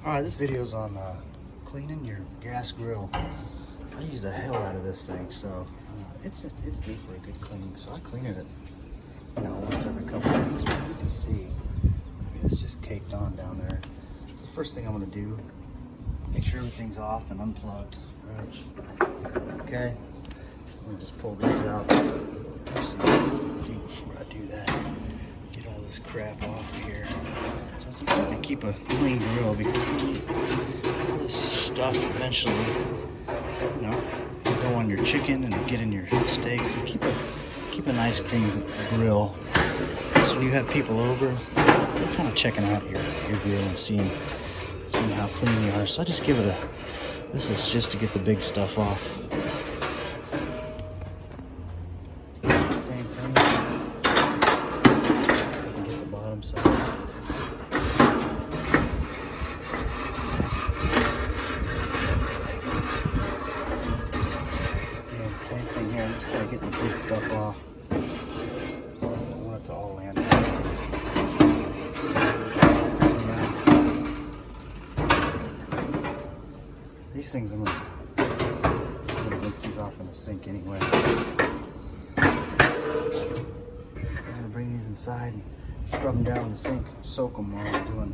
Alright, this video's on cleaning your gas grill. I use the hell out of this thing, so it's due for a good cleaning. So I clean it, once every couple of weeks. But you can see, it's just caked on down there. So the first thing I'm gonna do, make sure everything's off and unplugged. Right? Okay, I'm gonna just pull these out. First thing I'm gonna do before I do that is get all this crap off of here. So it's important to keep a clean grill because all this stuff eventually, go on your chicken and get in your steaks. So keep a nice clean grill. So when you have people over, they're kind of checking out your grill and seeing how clean you are. So I just give it this is just to get the big stuff off. Same thing. Get the bottom side. And same thing here. I'm just gonna get the big stuff off. I want it to all land out. These things I'm gonna rinse these off in the sink anyway. I'm gonna bring these inside and scrub them down in the sink, soak them while I'm doing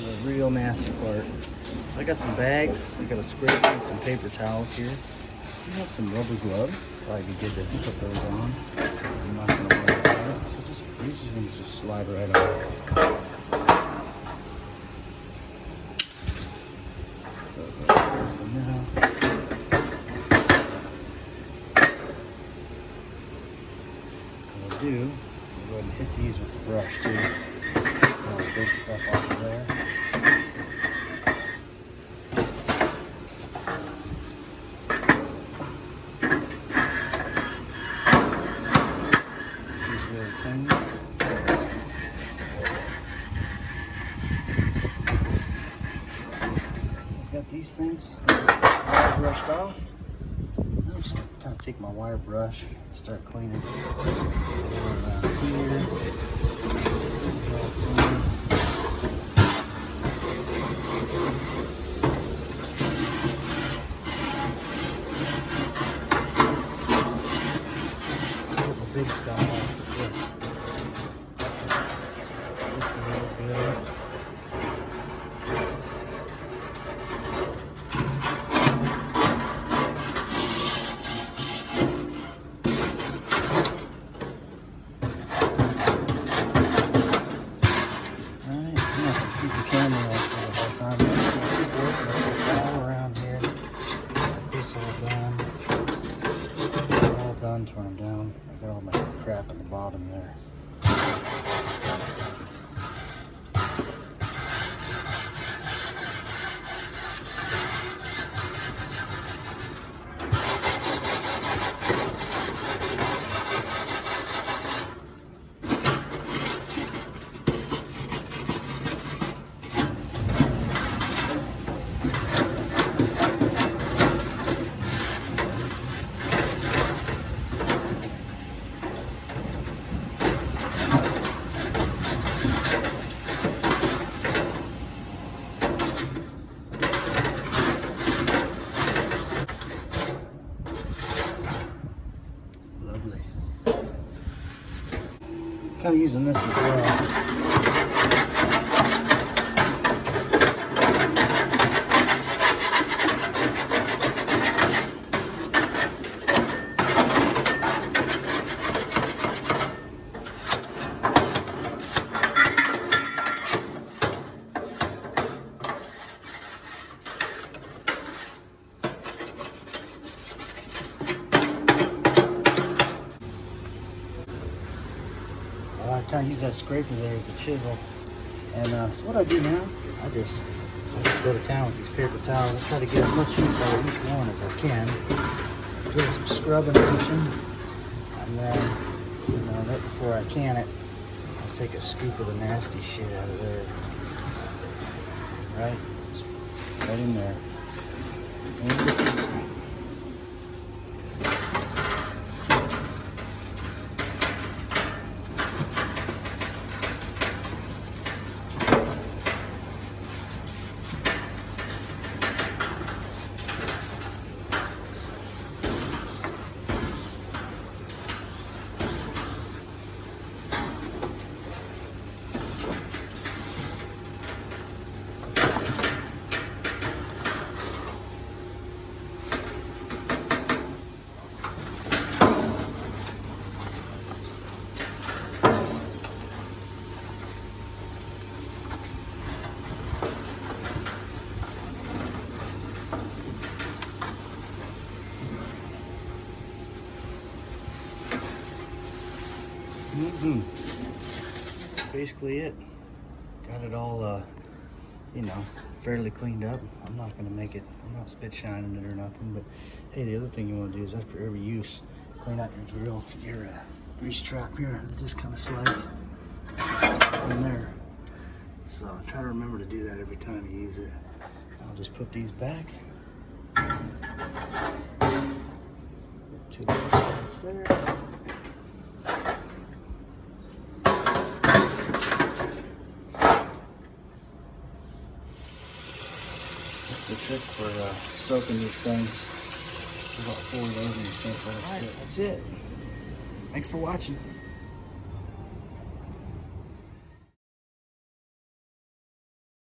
the real nasty part. I got some bags, I got a scraper and some paper towels here. I have some rubber gloves. Probably be good to put those on. I'm not going to wear that. So these things just slide right on. What I'll do is I'll go ahead and hit these with the brush too. All the big stuff off of there. Got these things all brushed off. I'm just gonna kind of take my wire brush, start cleaning around here. Get the big stuff off. Turn them down. I got all my crap in the bottom there. Kind of using this as well. I kind of use that scraper there as a chisel. And so what I do now, I just go to town with these paper towels. I try to get as much use out of each one as I can. Give it some scrubbing action. And then, right before I can it, I'll take a scoop of the nasty shit out of there. Right? Just right in there. That's basically it. Got it all, you know, fairly cleaned up. I'm not gonna make it, I'm not spit shining it or nothing, but hey, the other thing you wanna do is after every use, clean out your grill, your grease trap here. It just kind of slides in there. So try to remember to do that every time you use it. I'll just put these back. Two spots there. The trick for soaking these things. About 4 days and you can't let it sit. That's it. Thanks for watching.